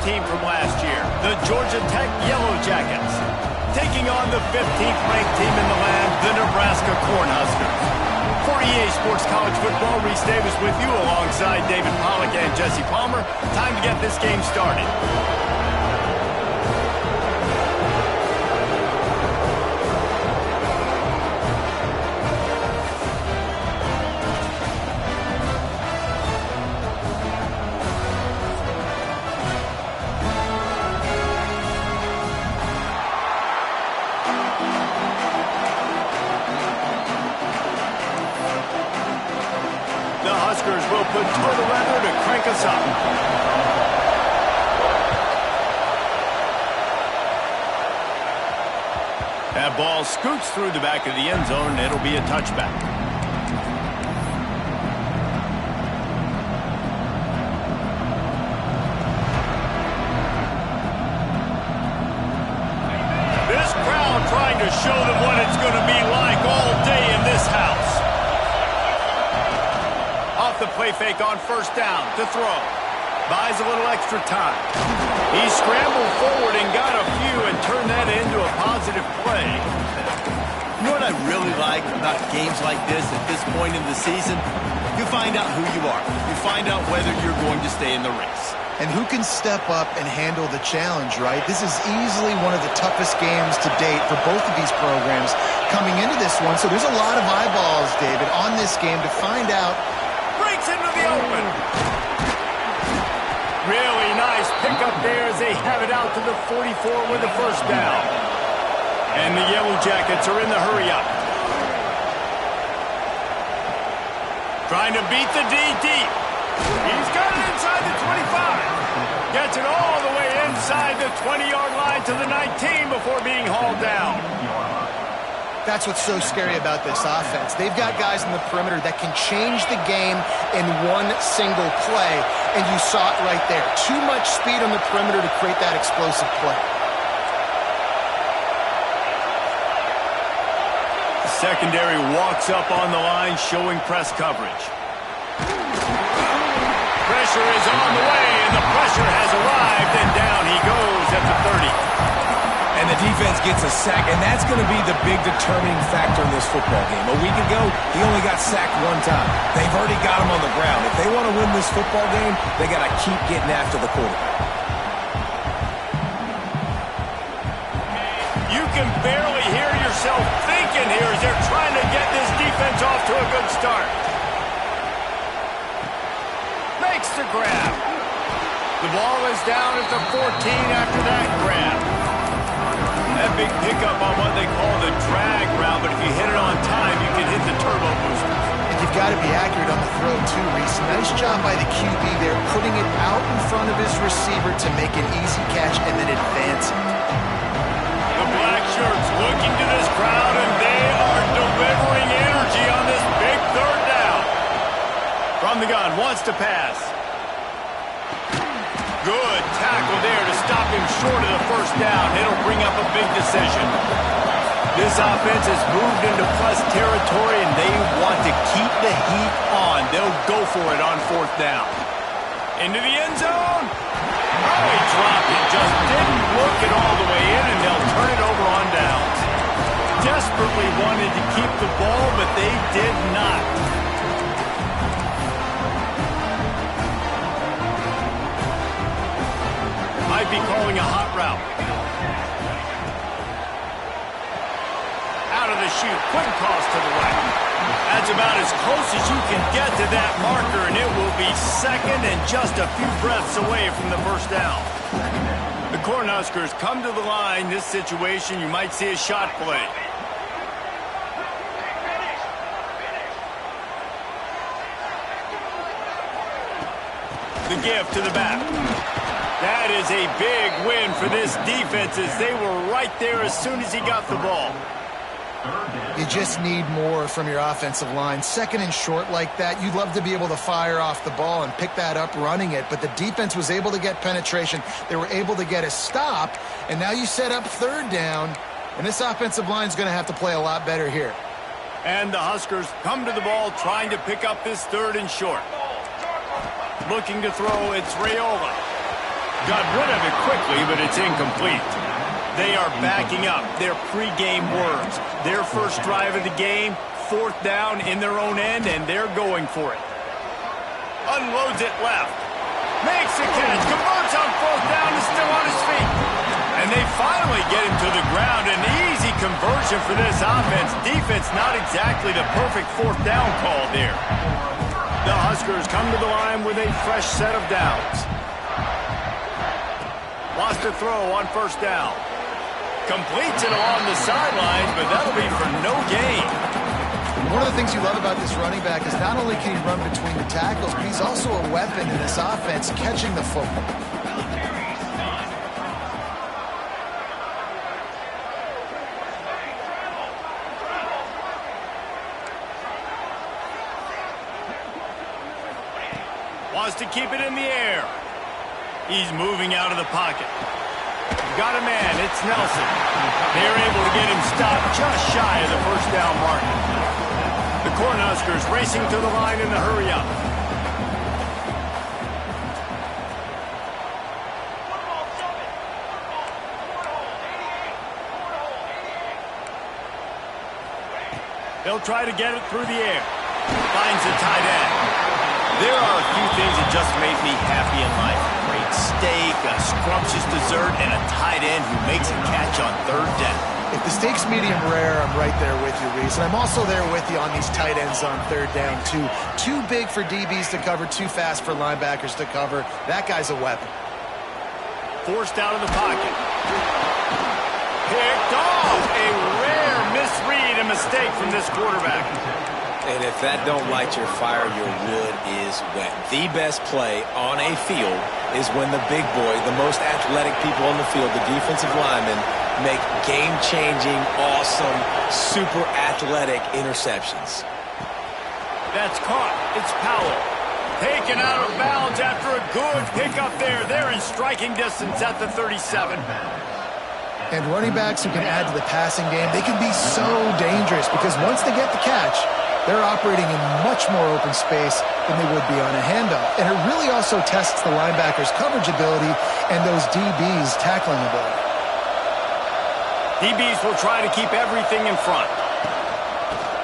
team from last year, the Georgia Tech Yellow Jackets, taking on the 15th ranked team in the land, the Nebraska Cornhuskers. For EA Sports College Football, Reese Davis with you alongside David Pollack and Jesse Palmer. Time to get this game started. Will put total weather to crank us up. That ball scoots through the back of the end zone, and it'll be a touchback. This crowd trying to show them what it's going to be like all day in this house. The play fake on first down to throw. Buys a little extra time. He scrambled forward and got a few and turned that into a positive play. You know what I really like about games like this at this point in the season? You find out who you are. You find out whether you're going to stay in the race. And who can step up and handle the challenge, right? This is easily one of the toughest games to date for both of these programs coming into this one. So there's a lot of eyeballs, David, on this game to find out. Breaks into the open. Really nice pickup there as they have it out to the 44 with the first down. And the Yellow Jackets are in the hurry-up. Trying to beat the D deep. He's got it inside the 25. Gets it all the way inside the 20-yard line to the 19 before being hauled down. That's what's so scary about this offense. They've got guys in the perimeter that can change the game in one single play, and you saw it right there. Too much speed on the perimeter to create that explosive play. The secondary walks up on the line, showing press coverage. Pressure is on the way, and the pressure has arrived, and down he goes at the 30. And the defense gets a sack, and that's going to be the big determining factor in this football game. A week ago, he only got sacked one time. They've already got him on the ground. If they want to win this football game, they got to keep getting after the quarterback. You can barely hear yourself thinking here as they're trying to get this defense off to a good start. Makes the grab. The ball is down at the 14 after that grab. That big pickup on what they call the drag route, but if you hit it on time, you can hit the turbo booster. And you've got to be accurate on the throw, too, Reese. Nice job by the QB there, putting it out in front of his receiver to make an easy catch and then advancing. The black shirts looking to this crowd, and they are delivering energy on this big third down. From the gun, wants to pass. Good tackle there to stop him short of the first down. It'll bring up a big decision. This offense has moved into plus territory, and they want to keep the heat on. They'll go for it on fourth down. Into the end zone. Oh, he dropped it. Just didn't look it all the way in, and they'll turn it over on downs. Desperately wanted to keep the ball, but they did not. Might be calling a hot route. Out of the chute, quick toss to the right. That's about as close as you can get to that marker, and it will be second and just a few breaths away from the first down. The Cornhuskers come to the line. This situation, you might see a shot play. The give to the back. That is a big win for this defense as they were right there as soon as he got the ball. You just need more from your offensive line. Second and short like that, you'd love to be able to fire off the ball and pick that up running it, but the defense was able to get penetration. They were able to get a stop, and now you set up third down, and this offensive line is going to have to play a lot better here. And the Huskers come to the ball trying to pick up this third and short. Looking to throw, it's Raiola. Got rid of it quickly, but it's incomplete. They are backing up their pregame words. Their first drive of the game, 4th down in their own end, and they're going for it. Unloads it left. Makes the catch. Converts on 4th down. Is still on his feet. And they finally get him to the ground. An easy conversion for this offense. Defense not exactly the perfect 4th down call there. The Huskers come to the line with a fresh set of downs. Wants to throw on 1st down. Completes it along the sidelines, but that'll be for no gain. One of the things you love about this running back is not only can he run between the tackles, but he's also a weapon in this offense catching the football. Wants to keep it in the air. He's moving out of the pocket. Got a man. It's Nelson. They're able to get him stopped just shy of the 1st down mark. The Cornhuskers racing to the line in the hurry-up. They'll try to get it through the air. Finds the tight end. There are a few things that just make me happy in life. Great steak, a scrumptious dessert, and a tight end who makes a catch on 3rd down. If the steak's medium rare, I'm right there with you, Reese. And I'm also there with you on these tight ends on 3rd down, too. Too big for DBs to cover, too fast for linebackers to cover. That guy's a weapon. Forced out of the pocket. Picked off. A rare misread and mistake from this quarterback. And if that don't light your fire, your wood is wet. The best play on a field is when the big boy, the most athletic people on the field, the defensive linemen, make game-changing, awesome, super athletic interceptions. That's caught. It's Powell. Taken out of bounds after a good pickup there. They're in striking distance at the 37. And running backs who can add to the passing game, they can be so dangerous because once they get the catch, they're operating in much more open space than they would be on a handoff. And it really also tests the linebackers' coverage ability and those DBs' tackling ability. DBs will try to keep everything in front.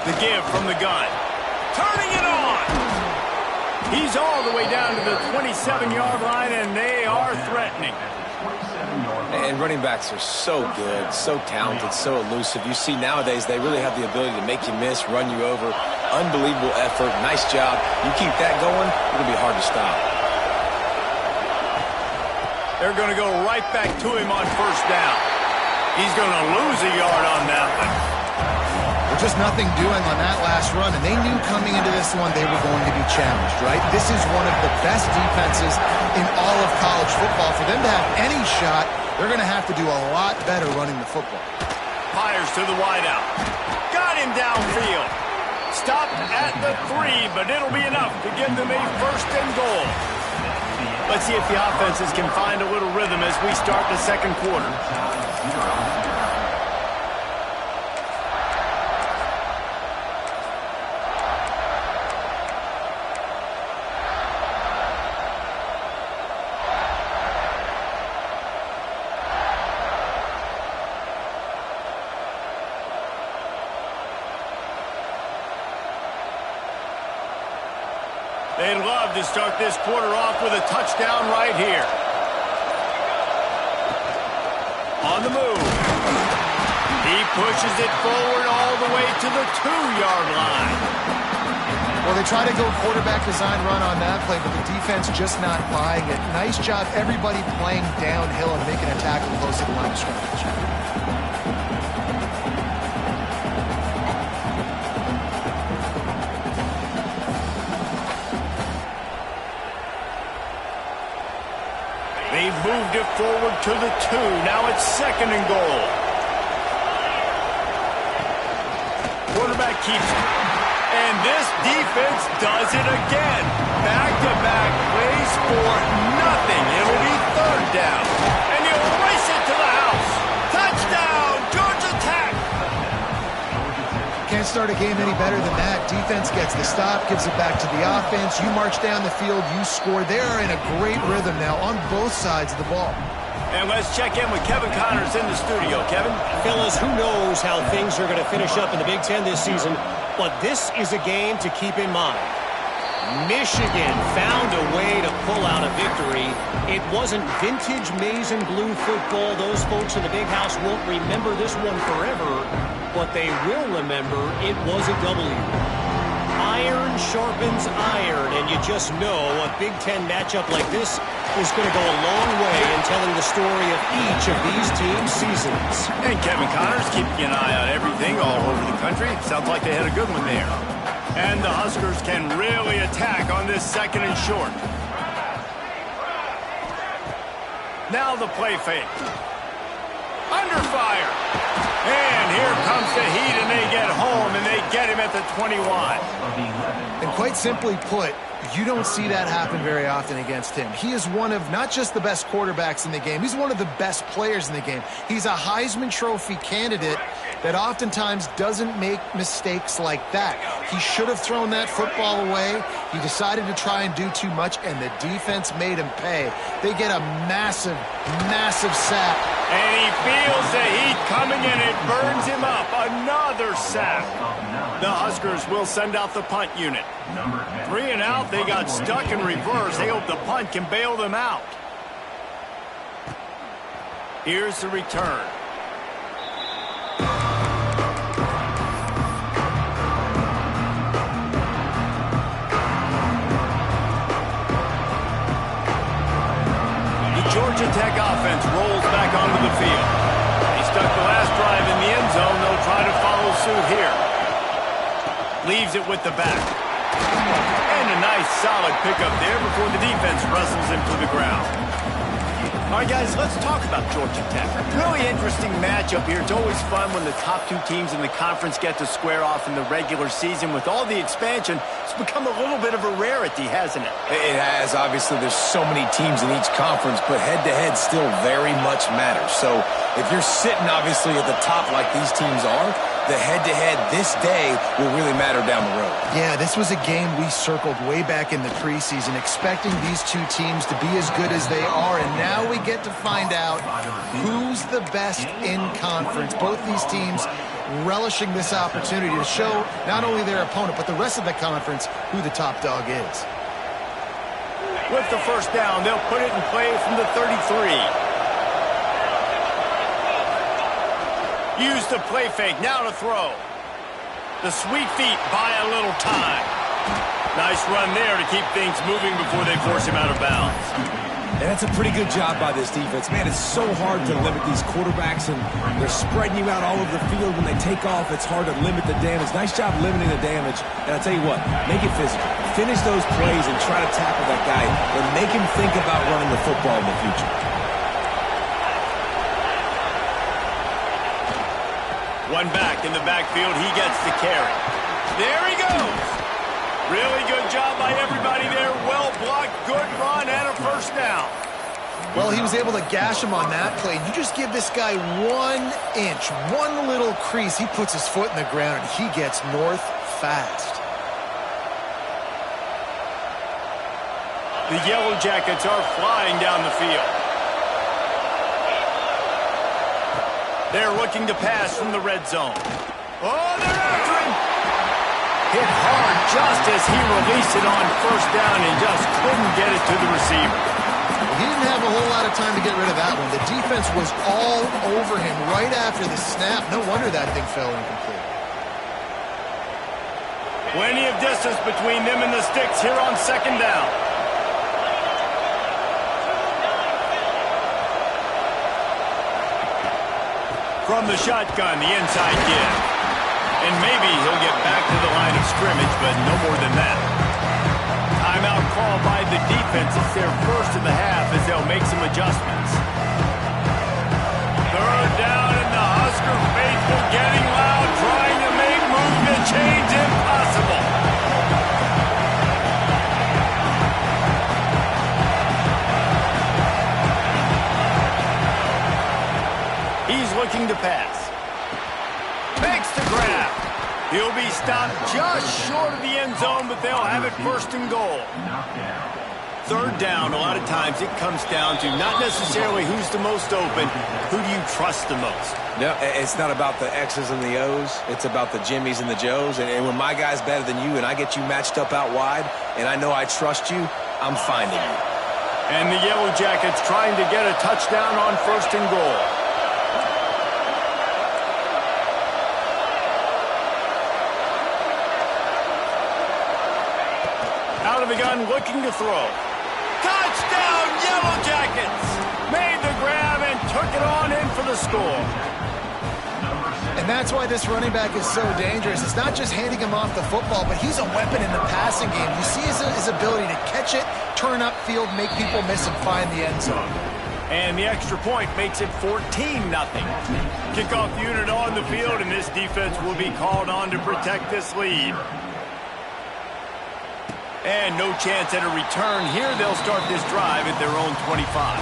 The give from the gun. Turning it on! He's all the way down to the 27-yard line, and they are threatening. And running backs are so good, so talented, so elusive. You see nowadays they really have the ability to make you miss, run you over. Unbelievable effort. Nice job. You keep that going, it'll be hard to stop. They're going to go right back to him on 1st down. He's going to lose a yard on that one. There's just nothing doing on that last run, and they knew coming into this one they were going to be challenged, right? This is one of the best defenses in all of college football. For them to have any shot, they're going to have to do a lot better running the football. Fires to the wideout. Got him downfield. Stopped at the 3, but it'll be enough to give them a 1st and goal. Let's see if the offenses can find a little rhythm as we start the 2nd quarter. They'd love to start this quarter off with a touchdown right here. On the move. He pushes it forward all the way to the 2-yard line. Well, they try to go quarterback design run on that play, but the defense just not buying it. Nice job, everybody playing downhill and making a tackle close to the line of scrimmage. They've moved it forward to the 2. Now it's 2nd and goal. Quarterback keeps it. And this defense does it again. Back-to-back plays for nothing. It'll be 3rd down. And he'll race it to the house. Touchdown, Georgia Tech. Can't start a game any better than that. Defense gets the stop, gives it back to the offense. You march down the field, you score. They are in a great rhythm now on both sides of the ball. And let's check in with Kevin Connors in the studio. Kevin? Fellas, who knows how things are going to finish up in the Big Ten this season, but this is a game to keep in mind. Michigan found a way to pull out a victory. It wasn't vintage maize and blue football. Those folks in the big house won't remember this one forever, but they will remember it was a W. Iron sharpens iron, and you just know a Big Ten matchup like this is going to go a long way in telling the story of each of these teams' seasons. And Kevin Connors keeping an eye on everything all over the country. Sounds like they had a good one there. And the Huskers can really attack on this second and short. Now the play fake. Under fire. And here comes the Heat, and they get home, and they get him at the 21. And quite simply put, you don't see that happen very often against him. He is one of not just the best quarterbacks in the game, he's one of the best players in the game. He's a Heisman Trophy candidate that oftentimes doesn't make mistakes like that. He should have thrown that football away. He decided to try and do too much, and the defense made him pay. They get a massive, massive sack. And he feels the heat coming, and it burns him up. Another sack. The Huskers will send out the punt unit. 3 and out. They got stuck in reverse. They hope the punt can bail them out. Here's the return. Georgia Tech offense rolls back onto the field. They stuck the last drive in the end zone. They'll try to follow suit here. Leaves it with the back. And a nice solid pickup there before the defense wrestles him to the ground. All right, guys, let's talk about Georgia Tech. Really interesting matchup here. It's always fun when the top two teams in the conference get to square off in the regular season. With all the expansion, it's become a little bit of a rarity, hasn't it? It has. Obviously, there's so many teams in each conference, but head-to-head still very much matters. So if you're sitting, obviously, at the top like these teams are, the head-to-head this day will really matter down the road. Yeah, this was a game we circled way back in the preseason, expecting these two teams to be as good as they are, and now we get to find out who's the best in conference. Both these teams relishing this opportunity to show not only their opponent, but the rest of the conference who the top dog is. With the first down, they'll put it in play from the 33. Use the play fake, now to throw. The sweet feet buy a little time. Nice run there to keep things moving before they force him out of bounds. And that's a pretty good job by this defense. Man, it's so hard to limit these quarterbacks, and they're spreading you out all over the field. When they take off, it's hard to limit the damage. Nice job limiting the damage. And I'll tell you what, make it physical. Finish those plays and try to tackle that guy and make him think about running the football in the future. One back in the backfield, he gets the carry. There he goes. Really good job by everybody there. Well blocked, good run, and a first down. Well, he was able to gash him on that play. You just give this guy 1 inch, one little crease. He puts his foot in the ground, and he gets north fast. The Yellow Jackets are flying down the field. They're looking to pass from the red zone. Oh, they're after him. Hit hard just as he released it on first down and just couldn't get it to the receiver. He didn't have a whole lot of time to get rid of that one. The defense was all over him right after the snap. No wonder that thing fell incomplete. Plenty of distance between them and the sticks here on second down. From the shotgun, the inside give. And maybe he'll get back to the line of scrimmage, but no more than that. Timeout call by the defense. It's their first of the half as they'll make some adjustments. Third down, and the Husker faithful getting loud, trying to make movement change impossible. He's looking to pass. Makes the grab. He'll be stopped just short of the end zone, but they'll have it first and goal. Third down, a lot of times it comes down to not necessarily who's the most open, who do you trust the most? No, it's not about the X's and the O's. It's about the Jimmies and the Joes. And when my guy's better than you and I get you matched up out wide and I know I trust you, I'm finding you. And the Yellow Jackets trying to get a touchdown on first and goal. Out of the gun, looking to throw. Touchdown, Yellow Jackets! Made the grab and took it on in for the score. And that's why this running back is so dangerous. It's not just handing him off the football, but he's a weapon in the passing game. You see his ability to catch it, turn upfield, make people miss, and find the end zone. And the extra point makes it 14-0. Kickoff unit on the field, and this defense will be called on to protect this lead. And no chance at a return here. They'll start this drive at their own 25.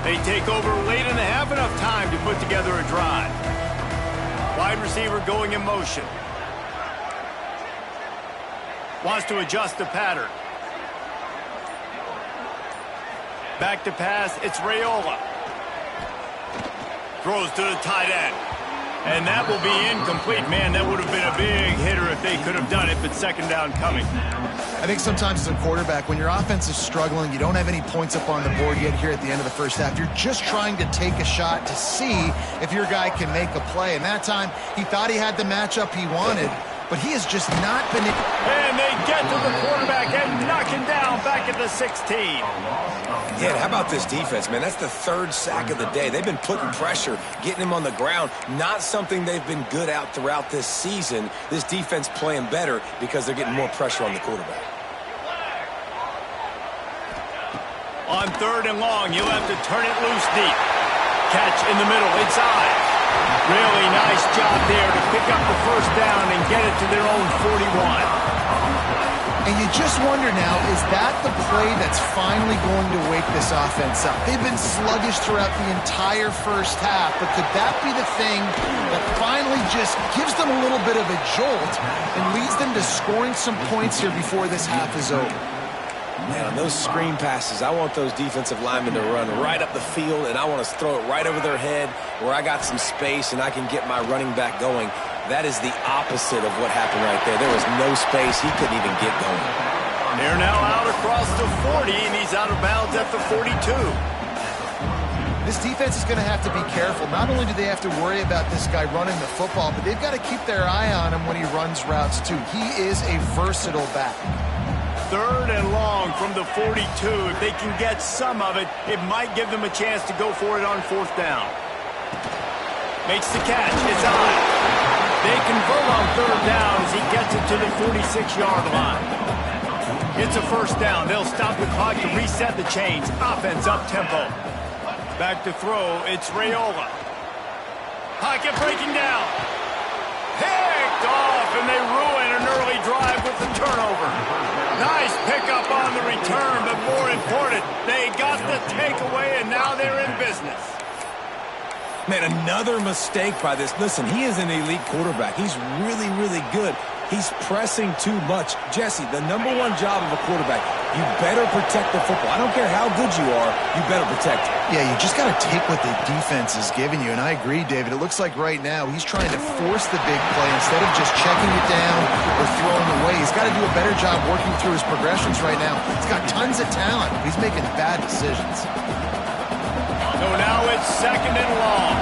They take over late in the half, enough time to put together a drive. Wide receiver going in motion. Wants to adjust the pattern. Back to pass, it's Raiola. Throws to the tight end. And that will be incomplete. Man, that would have been a big hitter if they could have done it, but second down coming. I think sometimes as a quarterback, when your offense is struggling, you don't have any points up on the board yet here at the end of the first half. You're just trying to take a shot to see if your guy can make a play. And that time, he thought he had the matchup he wanted, but he has just not been... And they get to the quarterback and knock him down back at the 16. Yeah, how about this defense, man? That's the third sack of the day. They've been putting pressure, getting him on the ground. Not something they've been good at throughout this season. This defense playing better because they're getting more pressure on the quarterback. On third and long, you'll have to turn it loose deep. Catch in the middle, inside. Really nice job there to pick up the first down and get it to their own 41. And you just wonder now, is that the play that's finally going to wake this offense up? They've been sluggish throughout the entire first half, but could that be the thing that finally just gives them a little bit of a jolt and leads them to scoring some points here before this half is over? Man, on those screen passes, I want those defensive linemen to run right up the field, and I want to throw it right over their head where I got some space and I can get my running back going. That is the opposite of what happened right there. There was no space. He couldn't even get going. They're now out across the 40, and he's out of bounds at the 42. This defense is going to have to be careful. Not only do they have to worry about this guy running the football, but they've got to keep their eye on him when he runs routes, too. He is a versatile back. Third and long from the 42. If they can get some of it, it might give them a chance to go for it on fourth down. Makes the catch. It's high. They convert on third down as he gets it to the 46-yard line. It's a first down. They'll stop the clock to reset the chains. Offense up-tempo. Back to throw. It's Raiola. Pocket breaking down. Picked off, and they ruin an early drive with the turnover. Nice pickup on the return, but more important, they got the takeaway, and now they're in business. Man, another mistake by this. Listen, he is an elite quarterback. He's really, really good. He's pressing too much. Jesse, the number one job of a quarterback, you better protect the football. I don't care how good you are, you better protect it. Yeah, you just got to take what the defense is giving you, and I agree, David. It looks like right now he's trying to force the big play instead of just checking it down or throwing away. He's got to do a better job working through his progressions right now. He's got tons of talent. He's making bad decisions. So now it's second and long.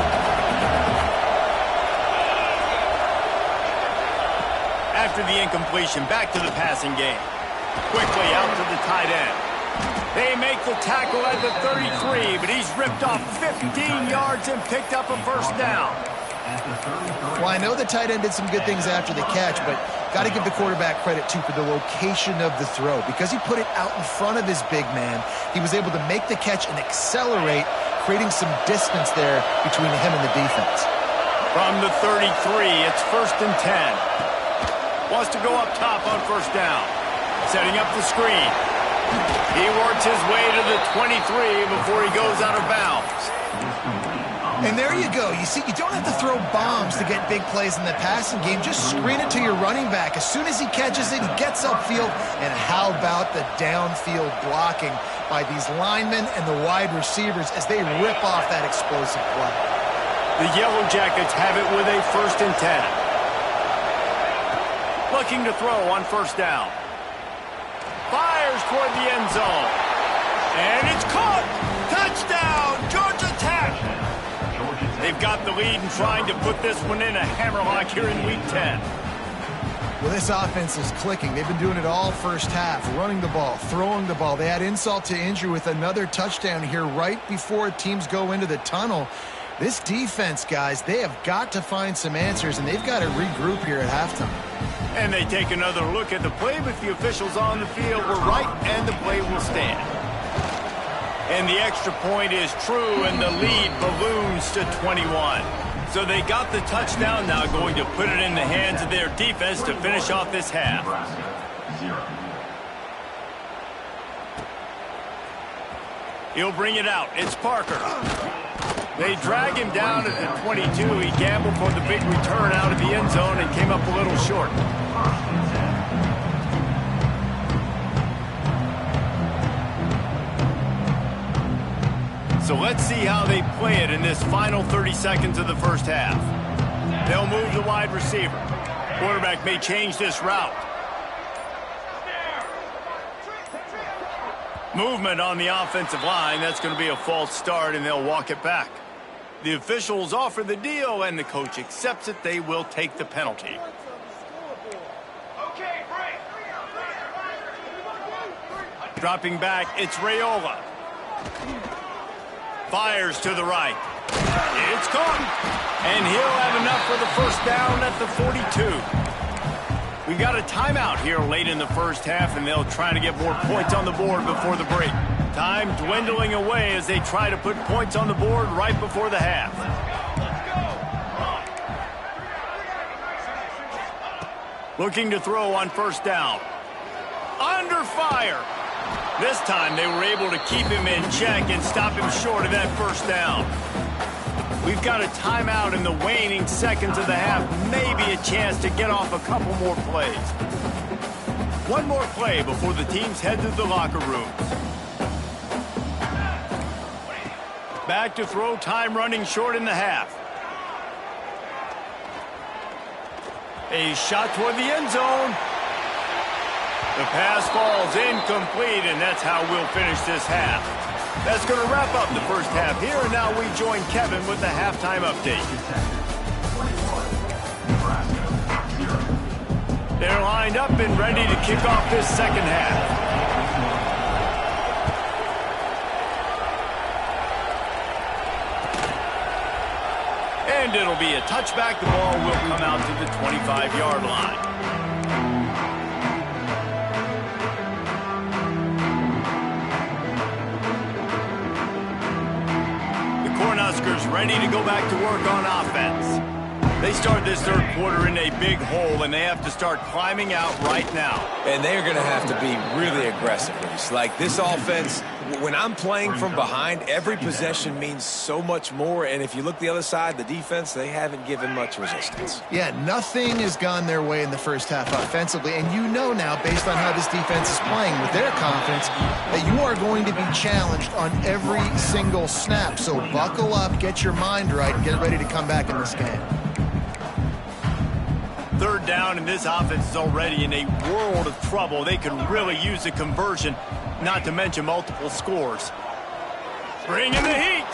After the incompletion, back to the passing game. Quickly out to the tight end. They make the tackle at the 33, but he's ripped off 15 yards and picked up a first down. Well, I know the tight end did some good things after the catch, but got to give the quarterback credit, too, for the location of the throw. Because he put it out in front of his big man, he was able to make the catch and accelerate creating some distance there between him and the defense. From the 33, it's 1st and 10. Wants to go up top on 1st down. Setting up the screen. He works his way to the 23 before he goes out of bounds. And there you go. You see, you don't have to throw bombs to get big plays in the passing game. Just screen it to your running back. As soon as he catches it, he gets upfield. And how about the downfield blocking by these linemen and the wide receivers as they rip off that explosive play? The Yellow Jackets have it with a 1st and 10. Looking to throw on 1st down. Fires toward the end zone. And it's caught! Touchdown, Georgia Tech! They've got the lead and trying to put this one in a hammerlock here in Week 10. Well, this offense is clicking. They've been doing it all first half, running the ball, throwing the ball. They had insult to injury with another touchdown here right before teams go into the tunnel. This defense, guys, they have got to find some answers, and they've got to regroup here at halftime. And they take another look at the play, but the officials on the field were right, and the play will stand. And the extra point is true, and the lead balloons to 21. So they got the touchdown, now going to put it in the hands of their defense to finish off this half. He'll bring it out. It's Parker. They drag him down at the 22. He gambled for the big return out of the end zone and came up a little short. So let's see how they play it in this final 30 seconds of the first half. They'll move the wide receiver. Quarterback may change this route. Movement on the offensive line. That's going to be a false start, and they'll walk it back. The officials offer the deal, and the coach accepts it. They will take the penalty. Dropping back, it's Raiola. Fires to the right. It's caught. And he'll have enough for the 1st down at the 42. We got a timeout here late in the first half, and they'll try to get more points on the board before the break. Time dwindling away as they try to put points on the board right before the half. Looking to throw on 1st down. Under fire. This time they were able to keep him in check and stop him short of that 1st down. We've got a timeout in the waning seconds of the half. Maybe a chance to get off a couple more plays. One more play before the teams head to the locker rooms. Back to throw, time running short in the half. A shot toward the end zone. The pass falls incomplete, and that's how we'll finish this half. That's going to wrap up the first half here, and now we join Kevin with the halftime update. They're lined up and ready to kick off this second half. And it'll be a touchback. The ball will come out to the 25-yard line. Cornhuskers ready to go back to work on offense. They start this third quarter in a big hole, and they have to start climbing out right now. And they're going to have to be really aggressive, Reese. Like this offense, when I'm playing from behind, every possession means so much more. And if you look the other side, the defense, they haven't given much resistance. Yeah, nothing has gone their way in the first half offensively. And you know now, based on how this defense is playing with their confidence, that you are going to be challenged on every single snap. So buckle up, get your mind right, and get ready to come back in this game. 3rd down, and this offense is already in a world of trouble. They can really use a conversion, not to mention multiple scores. Bringing the heat.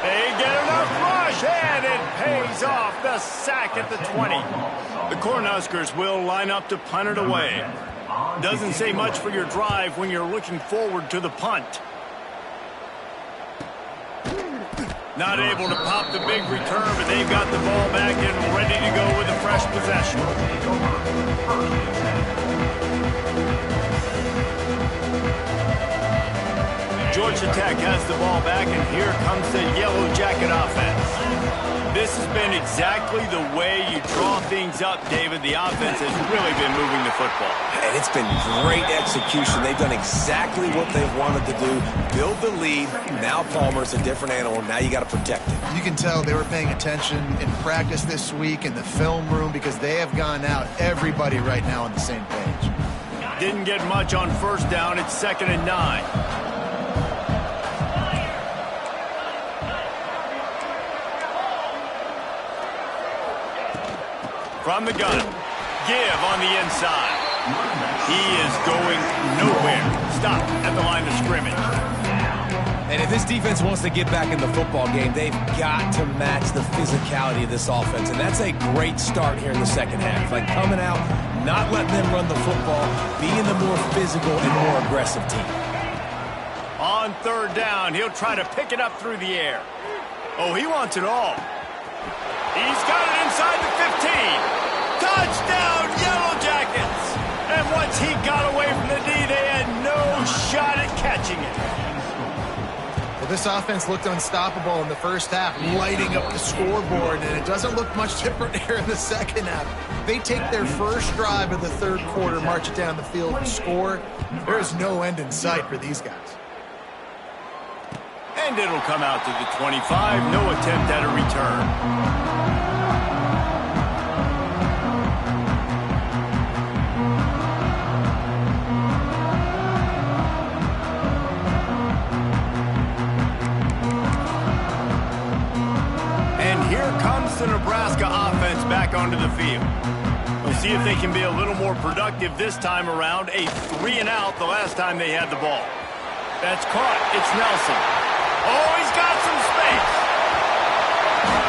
They get enough rush, and it pays off. The sack at the 20. The Cornhuskers will line up to punt it away. Doesn't say much for your drive when you're looking forward to the punt. Not able to pop the big return, but they've got the ball back and ready to go with a fresh possession. Georgia Tech has the ball back, and here comes the Yellow Jacket offense. This has been exactly the way you draw things up, David. The offense has really been moving the football. And it's been great execution. They've done exactly what they've wanted to do. Build the lead. Now Palmer's a different animal. Now you got to protect it. You can tell they were paying attention in practice this week in the film room because they have gone out, everybody right now on the same page. Didn't get much on first down. It's 2nd and 9. From the gun, give on the inside. He is going nowhere. Stop at the line of scrimmage. And if this defense wants to get back in the football game, they've got to match the physicality of this offense. And that's a great start here in the second half. Like coming out, not letting them run the football, being the more physical and more aggressive team. On 3rd down, he'll try to pick it up through the air. Oh, he wants it all. He's got it inside the 15. Touchdown, Yellow Jackets! And once he got away from the D, they had no shot at catching it. Well, this offense looked unstoppable in the first half, lighting up the scoreboard, and it doesn't look much different here in the second half. They take their first drive of the third quarter, march it down the field, and score. There is no end in sight for these guys. And it'll come out to the 25. No attempt at a return. The Nebraska offense back onto the field. We'll see if they can be a little more productive this time around. A 3-and-out the last time they had the ball. That's caught. It's Nelson. Oh, he's got some space.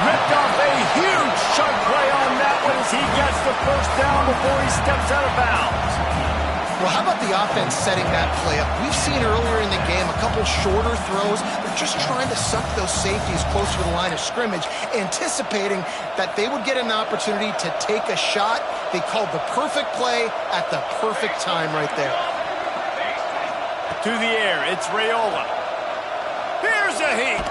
Ripped off a huge chunk play on that one as he gets the first down before he steps out of bounds. Well, how about the offense setting that play up? We've seen earlier in the game a couple shorter throws. They're just trying to suck those safeties closer to the line of scrimmage, anticipating that they would get an opportunity to take a shot. They called the perfect play at the perfect time right there. To the air, it's Raiola. Here's a heat.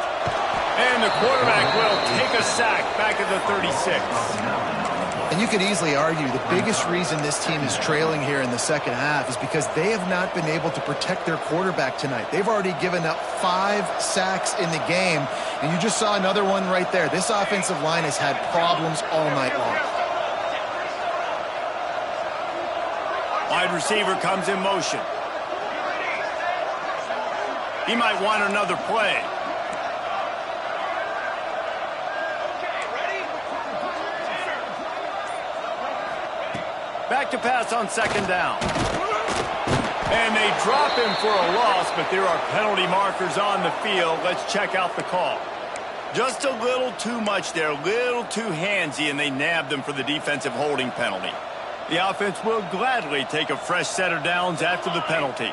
And the quarterback will take a sack back at the 36. And you could easily argue the biggest reason this team is trailing here in the second half is because they have not been able to protect their quarterback tonight. They've already given up 5 sacks in the game, and you just saw another one right there. This offensive line has had problems all night long. Wide receiver comes in motion. He might want another play. Back to pass on 2nd down. And they drop him for a loss, but there are penalty markers on the field. Let's check out the call. Just a little too much there, a little too handsy, and they nabbed him for the defensive holding penalty. The offense will gladly take a fresh set of downs after the penalty.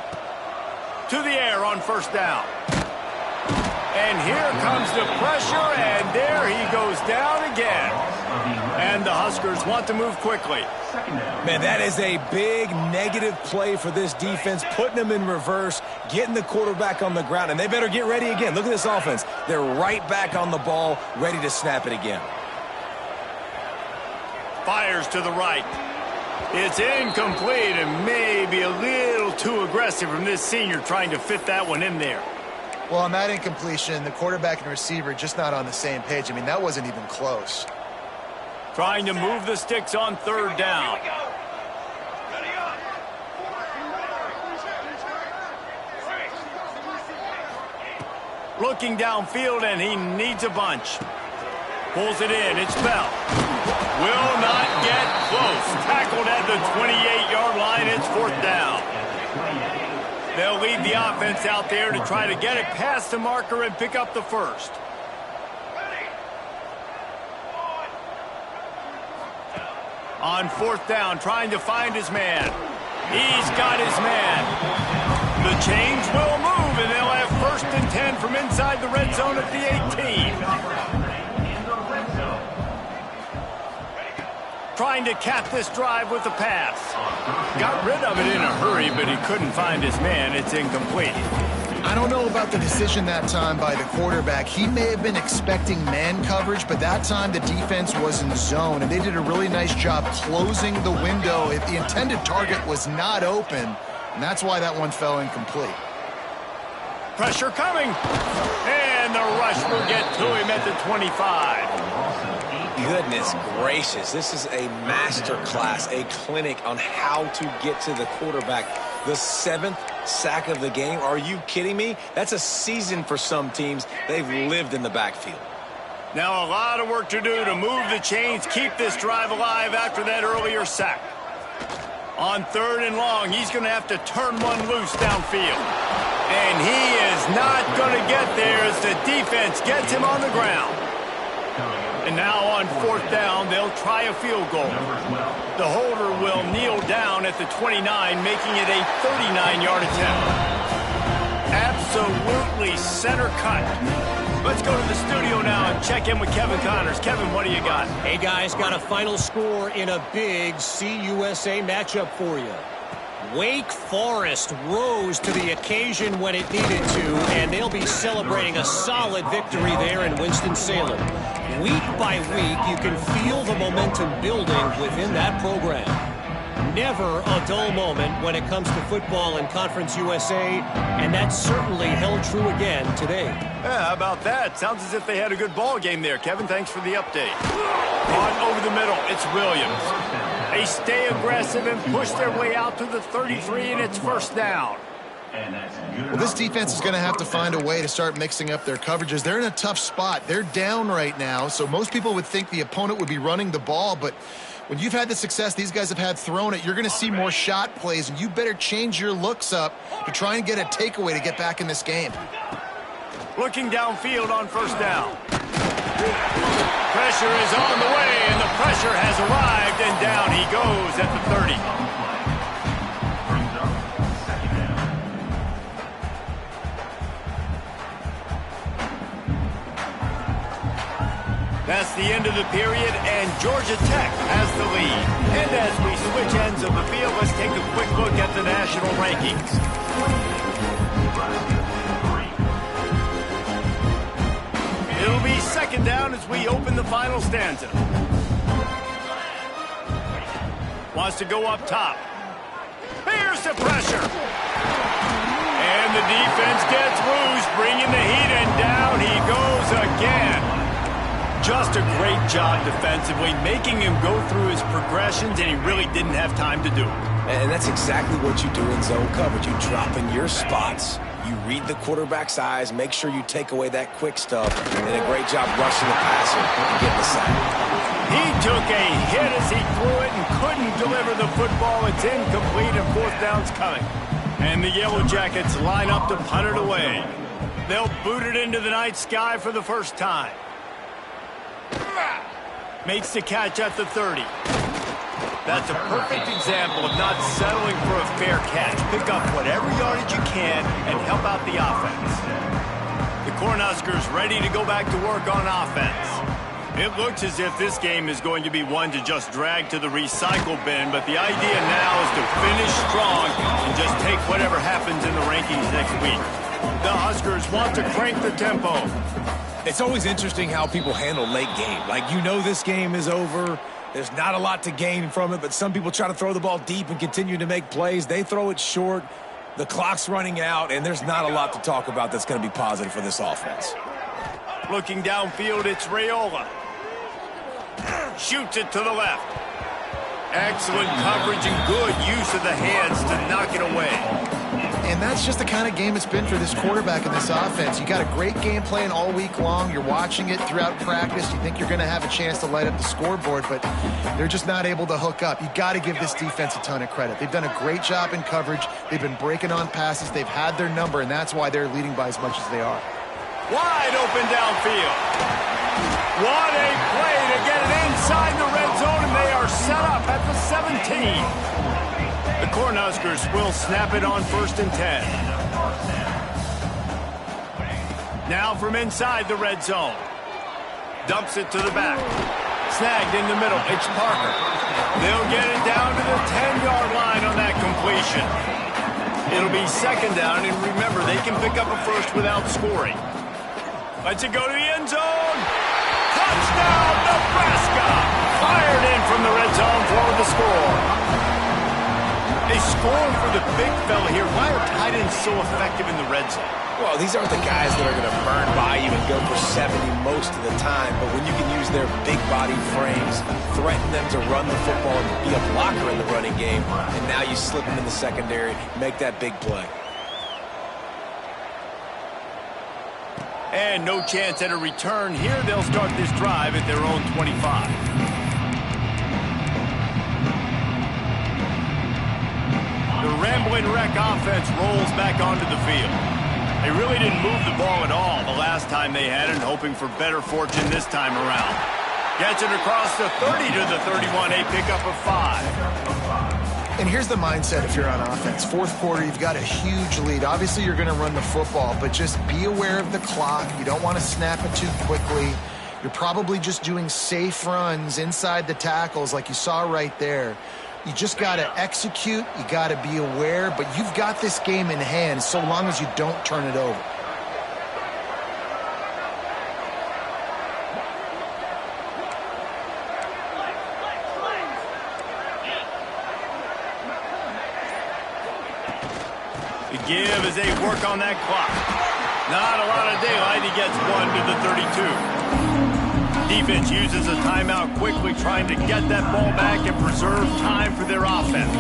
To the air on 1st down. And here comes the pressure, and there he goes down again. And the Huskers want to move quickly. Man, that is a big negative play for this defense, putting them in reverse, getting the quarterback on the ground, and they better get ready again. Look at this offense. They're right back on the ball, ready to snap it again. Fires to the right. It's incomplete and maybe a little too aggressive from this senior trying to fit that one in there. Well, on that incompletion, the quarterback and receiver just not on the same page. I mean, that wasn't even close. Trying to move the sticks on 3rd down. Looking downfield, and he needs a bunch. Pulls it in. It's Bell. Will not get close. Tackled at the 28-yard line. It's 4th down. They'll lead the offense out there to try to get it past the marker and pick up the first. On 4th down, trying to find his man. He's got his man. The chains will move, and they'll have 1st and 10 from inside the red zone at the 18. Trying to cap this drive with the pass. Got rid of it in a hurry, but he couldn't find his man. It's incomplete. I don't know about the decision that time by the quarterback. He may have been expecting man coverage, but that time the defense was in zone, and they did a really nice job closing the window. If the intended target was not open, and that's why that one fell incomplete. Pressure coming, and the rush will get to him at the 25. Goodness gracious, this is a master class, a clinic on how to get to the quarterback. The 7th sack of the game. Are you kidding me? That's a season for some teams. They've lived in the backfield. Now a lot of work to do to move the chains, keep this drive alive after that earlier sack. On 3rd and long, he's going to have to turn one loose downfield. And he is not going to get there as the defense gets him on the ground. And now on 4th down, they'll try a field goal. The holder will kneel down at the 29, making it a 39-yard attempt. Absolutely center cut. Let's go to the studio now and check in with Kevin Connors. Kevin, what do you got? Hey, guys, got a final score in a big CUSA matchup for you. Wake Forest rose to the occasion when it needed to, and they'll be celebrating a solid victory there in Winston-Salem. Week by week, you can feel the momentum building within that program. Never a dull moment when it comes to football in Conference USA, and that certainly held true again today. Yeah, how about that? Sounds as if they had a good ball game there. Kevin, thanks for the update. On over the middle, it's Williams. They stay aggressive and push their way out to the 33, and it's 1st down. Well, this defense is going to have to find a way to start mixing up their coverages. They're in a tough spot. They're down right now, so most people would think the opponent would be running the ball, but when you've had the success these guys have had throwing it, you're going to see more shot plays, and you better change your looks up to try and get a takeaway to get back in this game. Looking downfield on 1st down. Pressure is on the way, and the pressure has arrived, and down he goes at the 30. That's the end of the period, and Georgia Tech has the lead. And as we switch ends of the field, let's take a quick look at the national rankings. It'll be 2nd down as we open the final stanza. Wants to go up top. Here's the pressure. And the defense gets loose, bringing the heat, and down he goes again. Just a great job defensively, making him go through his progressions, and he really didn't have time to do it. And that's exactly what you do in zone coverage. You drop in your spots. You read the quarterback's eyes, make sure you take away that quick stuff, and a great job rushing the passer and getting the sack. He took a hit as he threw it and couldn't deliver the football. It's incomplete, and 4th down's coming. And the Yellow Jackets line up to punt it away. They'll boot it into the night sky for the 1st time. Makes the catch at the 30. That's a perfect example of not settling for a fair catch. Pick up whatever yardage you can and help out the offense. The Cornhuskers ready to go back to work on offense. It looks as if this game is going to be one to just drag to the recycle bin, but the idea now is to finish strong and just take whatever happens in the rankings next week. The Huskers want to crank the tempo. It's always interesting how people handle late game. Like, you know this game is over. There's not a lot to gain from it, but some people try to throw the ball deep and continue to make plays. They throw it short. The clock's running out, and there's not a lot to talk about that's going to be positive for this offense. Looking downfield, it's Raiola. Shoots it to the left. Excellent coverage and good use of the hands to knock it away. And that's just the kind of game it's been for this quarterback in this offense. You got a great game plan all week long. You're watching it throughout practice. You think you're going to have a chance to light up the scoreboard, but they're just not able to hook up. You got to give this defense a ton of credit. They've done a great job in coverage. They've been breaking on passes. They've had their number, and that's why they're leading by as much as they are. Wide open downfield. What a play to get it inside the red zone, and they are set up at the 17. The Cornhuskers will snap it on 1st and 10. Now from inside the red zone. Dumps it to the back. Snagged in the middle. It's Parker. They'll get it down to the 10-yard line on that completion. It'll be second down, and remember, they can pick up a first without scoring. Let's it go to the end zone. Touchdown, Nebraska! Fired in from the red zone for the score. They score for the big fella here. Why are tight ends so effective in the red zone? Well, these aren't the guys that are going to burn by you and go for 70 most of the time, but when you can use their big body frames, threaten them to run the football and be a blocker in the running game, and now you slip them in the secondary, make that big play. And no chance at a return here. They'll start this drive at their own 25. The rambling wreck offense rolls back onto the field. They really didn't move the ball at all the last time they had it, hoping for better fortune this time around. Gets it across the 30 to the 31, a pickup of 5. And here's the mindset if you're on offense. Fourth quarter, you've got a huge lead. Obviously, you're going to run the football, but just be aware of the clock. You don't want to snap it too quickly. You're probably just doing safe runs inside the tackles like you saw right there. You just got to execute. You got to be aware, but you've got this game in hand so long as you don't turn it over. The give as they work on that clock. Not a lot of daylight. He gets 1 to the 32. Defense uses a timeout quickly, trying to get that ball back and preserve time for their offense.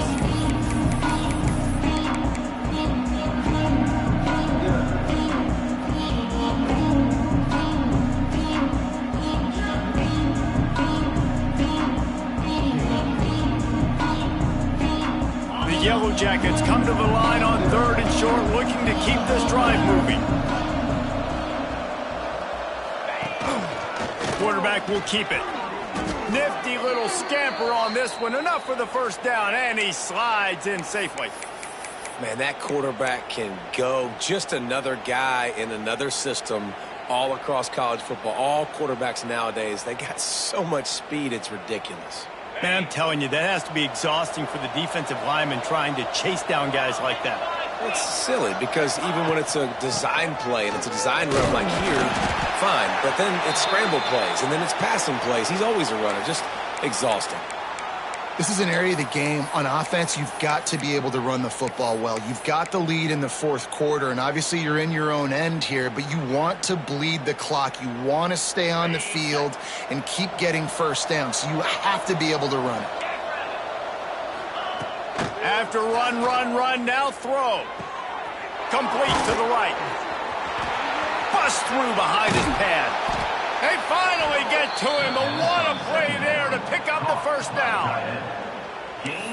The Yellow Jackets come to the line on 3rd and short, looking to keep this drive moving. Quarterback will keep it. Nifty little scamper on this one. Enough for the first down, and he slides in safely. Man, that quarterback can go. Just another guy in another system all across college football. All quarterbacks nowadays, they got so much speed, it's ridiculous. Man, I'm telling you, that has to be exhausting for the defensive lineman trying to chase down guys like that. It's silly because even when it's a design play and it's a design run like here, fine. But then it's scramble plays and then it's passing plays. He's always a runner. Just exhausting. This is an area of the game on offense you've got to be able to run the football well. You've got the lead in the fourth quarter, and obviously you're in your own end here, but you want to bleed the clock. You want to stay on the field and keep getting first down, so you have to be able to run it. After run, now throw. Complete to the right. Bust through behind his pad. They finally get to him, but what a play there to pick up the first down.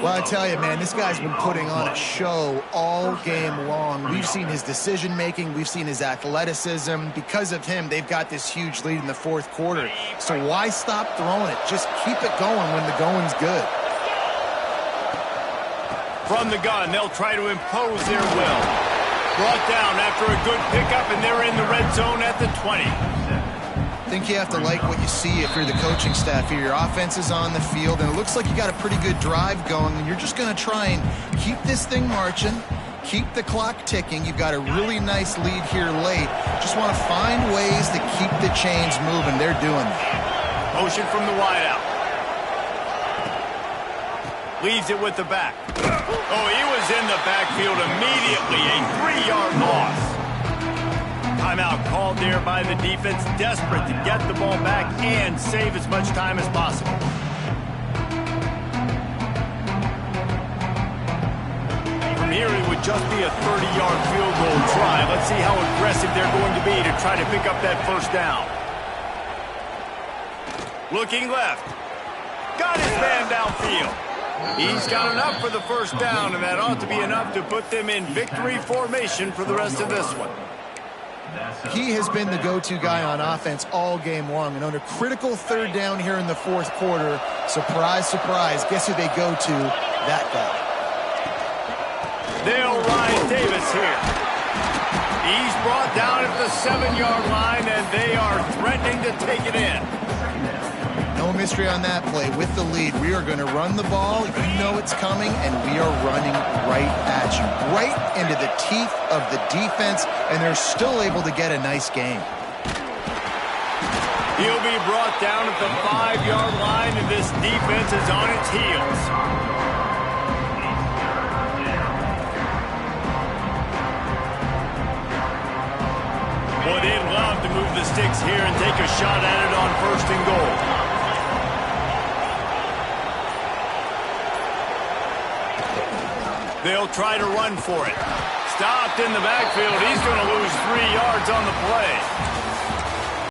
Well, I tell you, man, this guy's been putting on a show all game long. We've seen his decision-making. We've seen his athleticism. Because of him, they've got this huge lead in the fourth quarter. So why stop throwing it? Just keep it going when the going's good. From the gun, they'll try to impose their will. Brought down after a good pickup, and they're in the red zone at the 20. I think you have to like what you see if you're the coaching staff here. Your offense is on the field, and it looks like you got a pretty good drive going, and you're just going to try and keep this thing marching, keep the clock ticking. You've got a really nice lead here late. Just want to find ways to keep the chains moving. They're doing that. Motion from the wideout. Leaves it with the back. Oh, he was in the backfield immediately. A 3-yard loss. Timeout called there by the defense, desperate to get the ball back and save as much time as possible. From here, it would just be a 30-yard field goal try. Let's see how aggressive they're going to be to try to pick up that first down. Looking left. Got his man downfield. He's got enough for the first down, and that ought to be enough to put them in victory formation for the rest of this one. He has been the go-to guy on offense all game long, and on a critical third down here in the fourth quarter, surprise, surprise, guess who they go to? That guy. They'll ride Davis here. He's brought down at the 7-yard line, and they are threatening to take it in. No No mystery on that play. With the lead, we are going to run the ball. You know it's coming, and we are running right at you. Right into the teeth of the defense, and they're still able to get a nice game. He'll be brought down at the 5-yard line, and this defense is on its heels. Well, they'd love to move the sticks here and take a shot at it on 1st and goal. They'll try to run for it. Stopped in the backfield. He's going to lose 3 yards on the play.